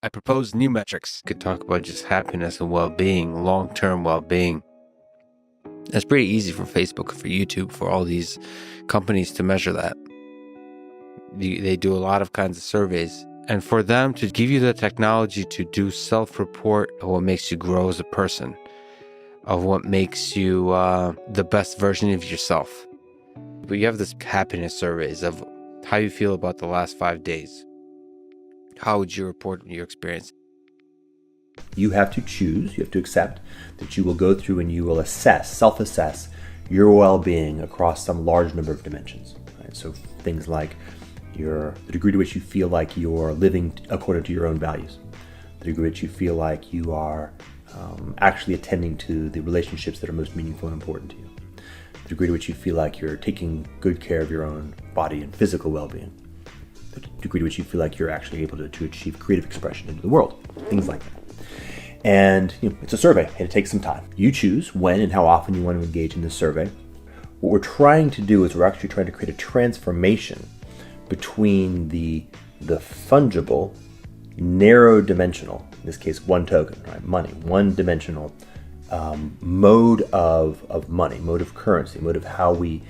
I propose new metrics. Could talk about just happiness and well-being, long-term well-being. It's pretty easy for Facebook, for YouTube, for all these companies to measure that. They do a lot of kinds of surveys. And for them to give you the technology to do self-report of what makes you grow as a person, of what makes you the best version of yourself. But you have this happiness surveys of how you feel about the last 5 days. How would you report your experience? You have to choose, you have to accept that you will go through and you will assess, self-assess your well-being across some large number of dimensions. Right? So things like the degree to which you feel like you're living according to your own values, the degree to which you feel like you are actually attending to the relationships that are most meaningful and important to you, the degree to which you feel like you're taking good care of your own body and physical well-being, the degree to which you feel like you're actually able to achieve creative expression into the world, things like that. And it's a survey, and it takes some time. You choose when and how often you want to engage in this survey. What we're trying to do is we're actually trying to create a transformation between the fungible, narrow dimensional, in this case one token, right, money, one dimensional mode of money, mode of currency, mode of how we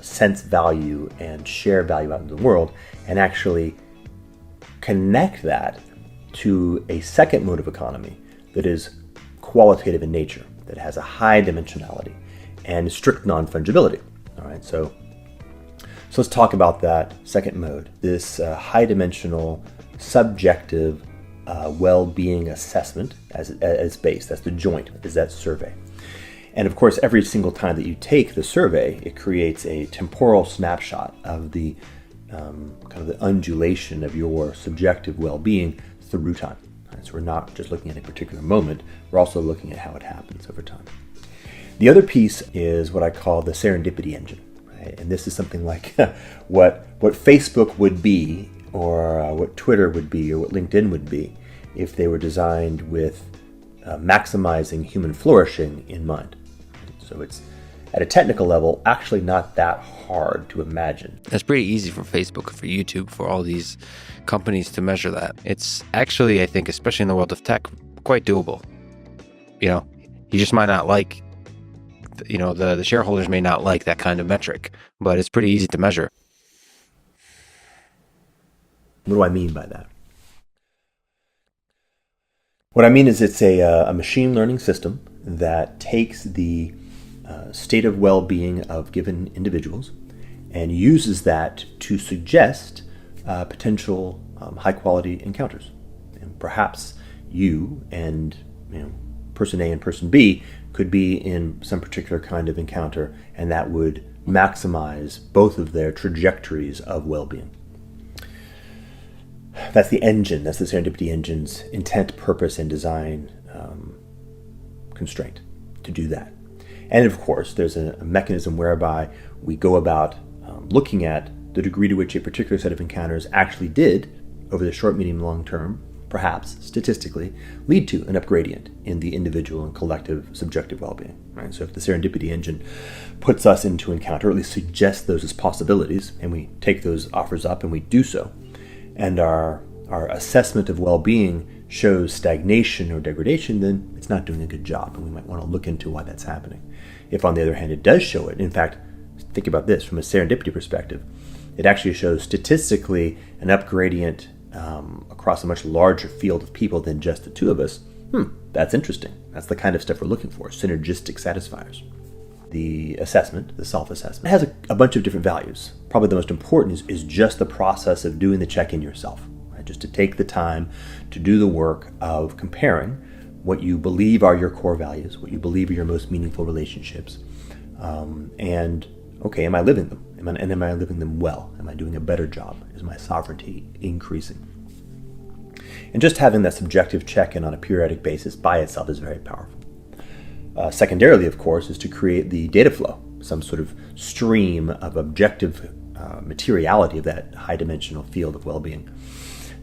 sense value and share value out in the world, and actually connect that to a second mode of economy that is qualitative in nature, that has a high dimensionality and strict non-fungibility. All right, so let's talk about that second mode, this high dimensional subjective well-being assessment as base. That's the joint, is that survey. And of course, every single time that you take the survey, it creates a temporal snapshot of the kind of the undulation of your subjective well-being through time. Right? So we're not just looking at a particular moment, we're also looking at how it happens over time. The other piece is what I call the Serendipity Engine. Right? And this is something like what Facebook would be, or what Twitter would be, or what LinkedIn would be, if they were designed with maximizing human flourishing in mind. So it's, at a technical level, actually not that hard to imagine. It's pretty easy for Facebook, for YouTube, for all these companies to measure that. It's actually, I think, especially in the world of tech, quite doable. You just might not like, the shareholders may not like that kind of metric, but it's pretty easy to measure. What do I mean by that? What I mean is it's a machine learning system that takes the state of well-being of given individuals and uses that to suggest potential high-quality encounters. And perhaps you and person A and person B could be in some particular kind of encounter, and that would maximize both of their trajectories of well-being. That's the engine, that's the Serendipity Engine's intent, purpose, and design constraint to do that. And of course, there's a mechanism whereby we go about looking at the degree to which a particular set of encounters actually did, over the short, medium, long term, perhaps statistically, lead to an upgradient in the individual and collective subjective well-being. Right? So if the Serendipity Engine puts us into encounter, or at least suggests those as possibilities, and we take those offers up and we do so, and our assessment of well-being shows stagnation or degradation, then it's not doing a good job, and we might want to look into why that's happening. If, on the other hand, it does show it, in fact, think about this from a serendipity perspective, it actually shows statistically an upgradient across a much larger field of people than just the two of us. That's interesting. That's the kind of stuff we're looking for, synergistic satisfiers. The assessment, the self-assessment, has a bunch of different values. Probably the most important is just the process of doing the check-in yourself. Right? Just to take the time to do the work of comparing what you believe are your core values, what you believe are your most meaningful relationships, and okay, am I living them? Am I living them well? Am I doing a better job? Is my sovereignty increasing? And just having that subjective check-in on a periodic basis by itself is very powerful. Secondarily, of course, is to create the data flow, some sort of stream of objective materiality of that high-dimensional field of well-being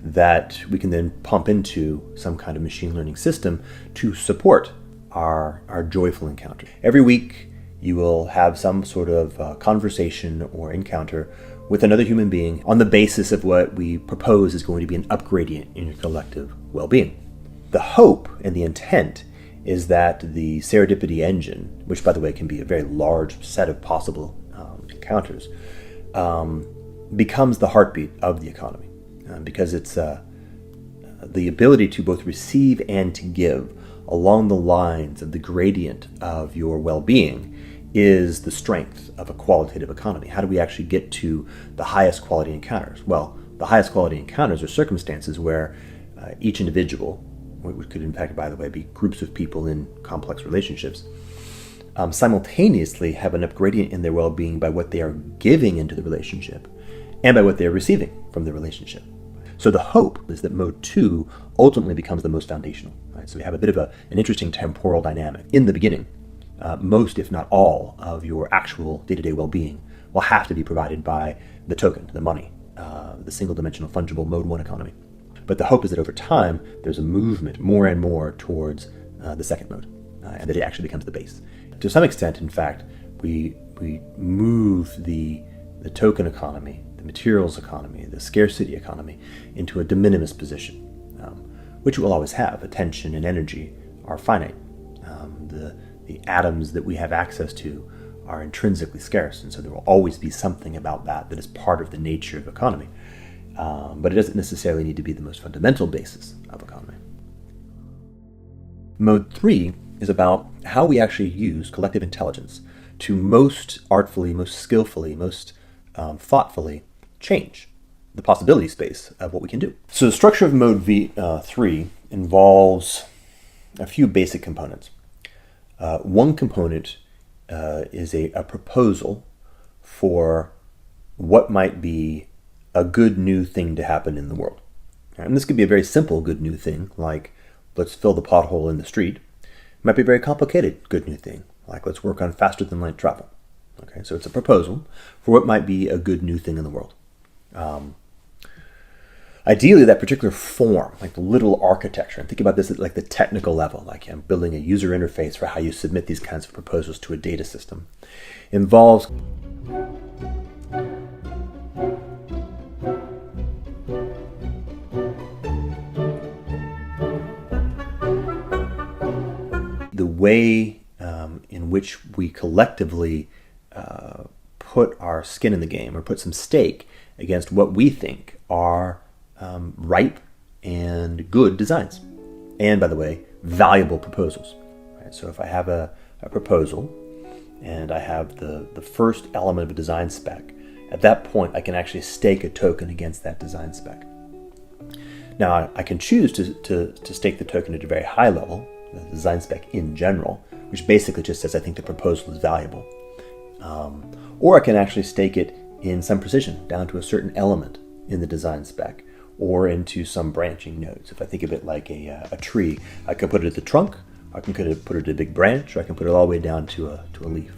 that we can then pump into some kind of machine learning system to support our joyful encounter. Every week, you will have some sort of conversation or encounter with another human being on the basis of what we propose is going to be an upgradient in your collective well-being. The hope and the intent is that the Serendipity Engine, which by the way can be a very large set of possible encounters, becomes the heartbeat of the economy, because it's the ability to both receive and to give along the lines of the gradient of your well-being is the strength of a qualitative economy. How do we actually get to the highest quality encounters? Well, the highest quality encounters are circumstances where each individual, which could in fact, by the way, be groups of people in complex relationships, simultaneously have an upgradient in their well-being by what they are giving into the relationship and by what they are receiving from the relationship. So the hope is that mode 2 ultimately becomes the most foundational. Right? So we have a bit of an interesting temporal dynamic. In the beginning, most, if not all, of your actual day-to-day well-being will have to be provided by the token, the money, the single-dimensional fungible mode 1 economy. But the hope is that over time, there's a movement more and more towards the second mode, and that it actually becomes the base. To some extent, in fact, we move the token economy, the materials economy, the scarcity economy, into a de minimis position, which it will always have. Attention and energy are finite. The atoms that we have access to are intrinsically scarce, and so there will always be something about that is part of the nature of economy. But it doesn't necessarily need to be the most fundamental basis of economy. Mode 3 is about how we actually use collective intelligence to most artfully, most skillfully, most thoughtfully change the possibility space of what we can do. So the structure of mode 3 involves a few basic components. One component is a proposal for what might be a good new thing to happen in the world. And this could be a very simple good new thing, like let's fill the pothole in the street. It might be a very complicated good new thing, like let's work on faster than light travel. Okay, so it's a proposal for what might be a good new thing in the world. Ideally, that particular form, like the little architecture, and think about this at like the technical level, like I'm building a user interface for how you submit these kinds of proposals to a data system, involves the way in which we collectively put our skin in the game, or put some stake against what we think are ripe and good designs. And by the way, valuable proposals. Right? So if I have a proposal and I have the first element of a design spec, at that point I can actually stake a token against that design spec. Now I can choose to stake the token at a very high level, the design spec in general, which basically just says I think the proposal is valuable. Or I can actually stake it in some precision, down to a certain element in the design spec, or into some branching nodes. If I think of it like a tree, I can put it at the trunk, I can put it at a big branch, or I can put it all the way down to a leaf.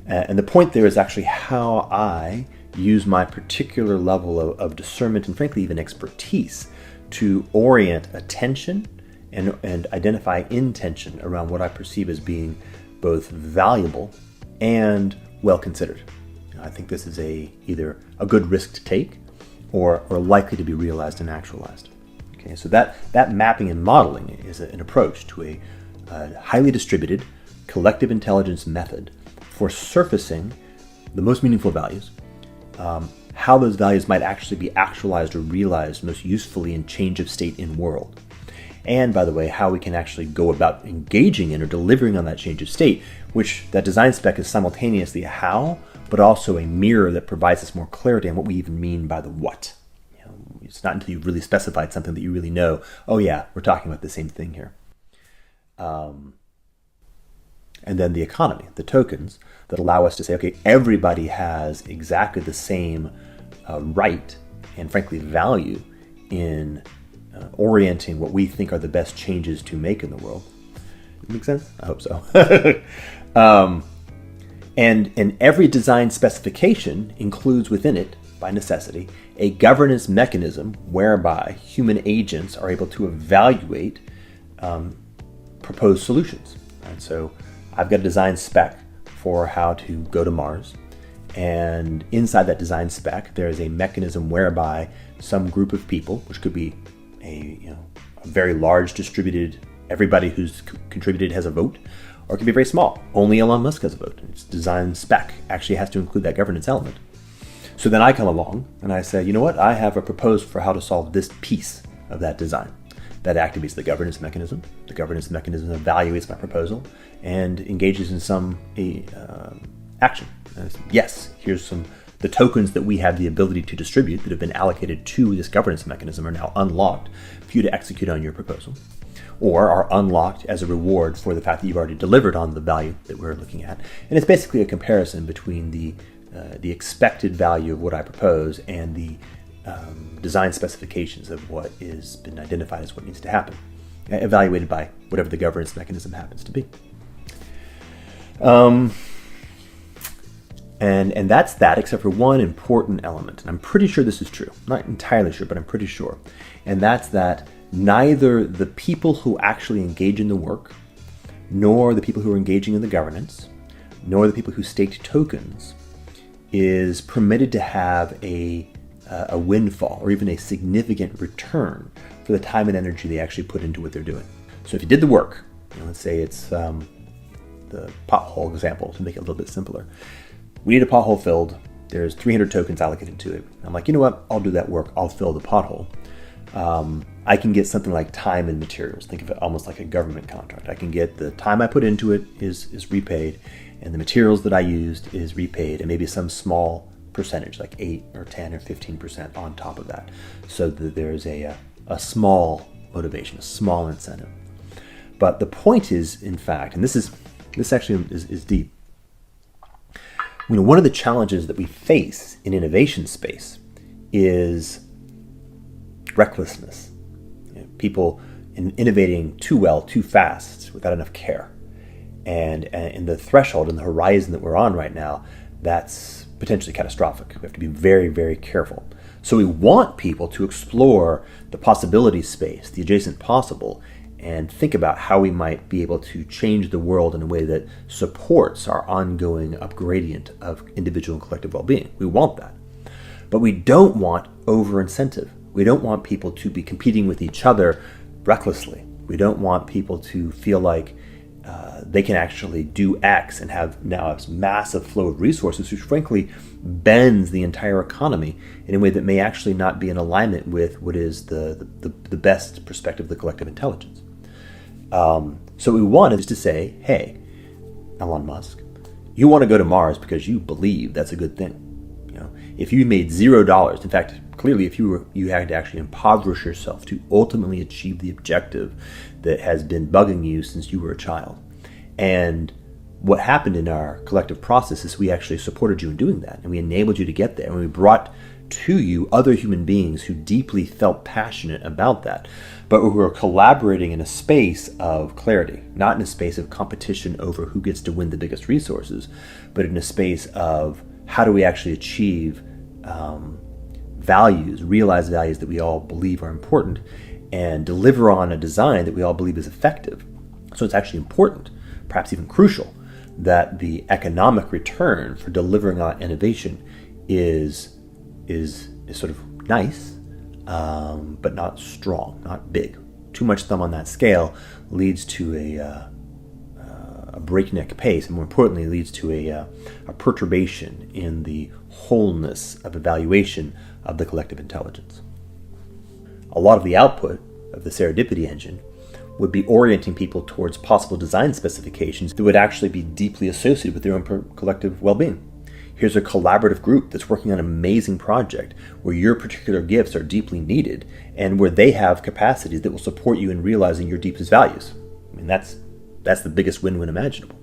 And the point there is actually how I use my particular level of discernment and frankly even expertise to orient attention and identify intention around what I perceive as being both valuable and well considered. I think this is either a good risk to take or likely to be realized and actualized. Okay, so that mapping and modeling is an approach to a highly distributed collective intelligence method for surfacing the most meaningful values, how those values might actually be actualized or realized most usefully in change of state in world. And by the way, how we can actually go about engaging in or delivering on that change of state, which that design spec is simultaneously a how, but also a mirror that provides us more clarity on what we even mean by the what. You know, it's not until you've really specified something that you really know, oh yeah, we're talking about the same thing here. And then the economy, the tokens that allow us to say, okay, everybody has exactly the same right and frankly value in orienting what we think are the best changes to make in the world. Make sense? I hope so. And every design specification includes within it, by necessity, a governance mechanism whereby human agents are able to evaluate proposed solutions. Right? So I've got a design spec for how to go to Mars, And inside that design spec, there is a mechanism whereby some group of people, which could be a very large distributed, everybody who's contributed has a vote, or it can be very small. Only Elon Musk has a vote. Its design spec actually has to include that governance element. So then I come along and I say, you know what? I have a proposal for how to solve this piece of that design. That activates the governance mechanism. The governance mechanism evaluates my proposal and engages in some action. Yes, here's the tokens that we have the ability to distribute that have been allocated to this governance mechanism are now unlocked for you to execute on your proposal, or are unlocked as a reward for the fact that you've already delivered on the value that we're looking at. And it's basically a comparison between the expected value of what I propose and the design specifications of what has been identified as what needs to happen, evaluated by whatever the governance mechanism happens to be. And that's that, except for one important element. And I'm pretty sure this is true. I'm not entirely sure, but I'm pretty sure. And that's that neither the people who actually engage in the work, nor the people who are engaging in the governance, nor the people who staked tokens is permitted to have a windfall or even a significant return for the time and energy they actually put into what they're doing. So if you did the work, let's say it's the pothole example to make it a little bit simpler. We need a pothole filled. There's 300 tokens allocated to it. I'm like, you know what? I'll do that work. I'll fill the pothole. I can get something like time and materials. Think of it almost like a government contract. I can get the time I put into it is repaid, and the materials that I used is repaid, and maybe some small percentage, like 8 or 10 or 15% on top of that. So that there's a small motivation, a small incentive. But the point is, in fact, and this actually is deep. One of the challenges that we face in innovation space is recklessness. People innovating too well, too fast, without enough care. And in the threshold and the horizon that we're on right now, that's potentially catastrophic. We have to be very, very careful. So we want people to explore the possibility space, the adjacent possible, and think about how we might be able to change the world in a way that supports our ongoing upgradient of individual and collective well-being. We want that. But we don't want over-incentive. We don't want people to be competing with each other recklessly. We don't want people to feel like they can actually do X and have now a massive flow of resources, which frankly bends the entire economy in a way that may actually not be in alignment with what is the best perspective of the collective intelligence. So what we want is to say, hey, Elon Musk, you want to go to Mars because you believe that's a good thing. If you made $0, in fact, clearly if you had to actually impoverish yourself to ultimately achieve the objective that has been bugging you since you were a child. And what happened in our collective process is we actually supported you in doing that, and we enabled you to get there, and we brought to you other human beings who deeply felt passionate about that, but who were collaborating in a space of clarity, not in a space of competition over who gets to win the biggest resources, but in a space of how do we actually achieve values, realize values that we all believe are important, and deliver on a design that we all believe is effective. So it's actually important, perhaps even crucial, that the economic return for delivering on innovation is sort of nice, but not strong, not big. Too much thumb on that scale leads to a breakneck pace, and more importantly, leads to a perturbation in the wholeness of evaluation of the collective intelligence. A lot of the output of the Serendipity Engine would be orienting people towards possible design specifications that would actually be deeply associated with their own collective well-being. Here's a collaborative group that's working on an amazing project where your particular gifts are deeply needed and where they have capacities that will support you in realizing your deepest values. I mean, that's the biggest win-win imaginable.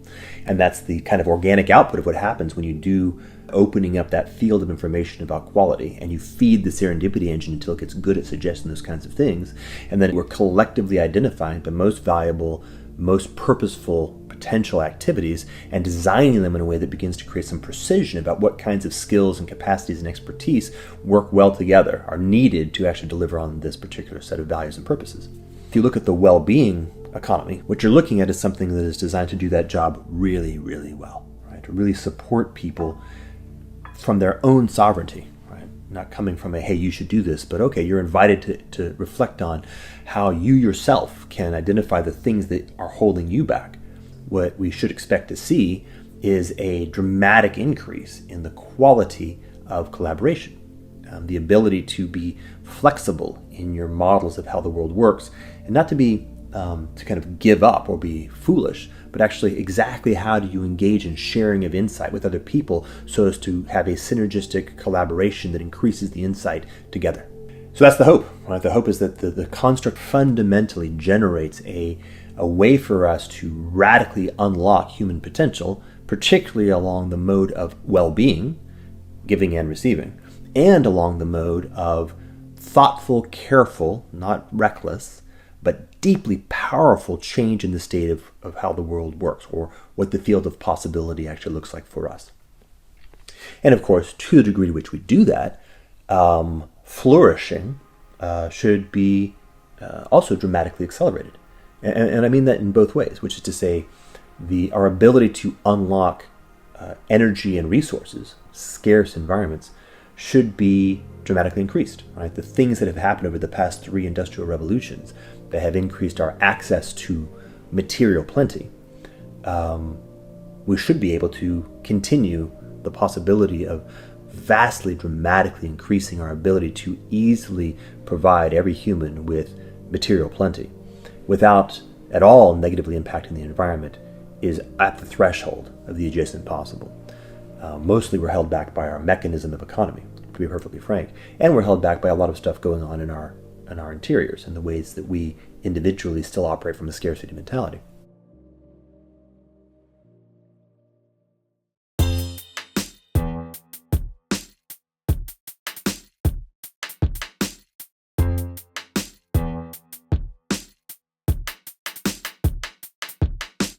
And that's the kind of organic output of what happens when you do opening up that field of information about quality, and you feed the Serendipity Engine until it gets good at suggesting those kinds of things. And then we're collectively identifying the most valuable, most purposeful potential activities and designing them in a way that begins to create some precision about what kinds of skills and capacities and expertise work well together, are needed to actually deliver on this particular set of values and purposes. If you look at the well-being economy, what you're looking at is something that is designed to do that job really, really well, right? To really support people from their own sovereignty, right? Not coming from a, hey, you should do this, but okay, you're invited to reflect on how you yourself can identify the things that are holding you back. What we should expect to see is a dramatic increase in the quality of collaboration, the ability to be flexible in your models of how the world works, and not to be to kind of give up or be foolish, but actually exactly how do you engage in sharing of insight with other people so as to have a synergistic collaboration that increases the insight together. So that's the hope, right? The hope is that the construct fundamentally generates a way for us to radically unlock human potential, particularly along the mode of well-being, giving and receiving, and along the mode of thoughtful, careful, not reckless, but deeply powerful change in the state of how the world works, or what the field of possibility actually looks like for us. And of course, to the degree to which we do that, flourishing should be also dramatically accelerated. And I mean that in both ways, which is to say, our ability to unlock energy and resources, scarce environments, should be dramatically increased. Right? The things that have happened over the past 3 industrial revolutions that have increased our access to material plenty, we should be able to continue the possibility of vastly, dramatically increasing our ability to easily provide every human with material plenty without at all negatively impacting the environment is at the threshold of the adjacent possible. Mostly we're held back by our mechanism of economy, to be perfectly frank, and we're held back by a lot of stuff going on in our interiors and the ways that we individually still operate from a scarcity mentality.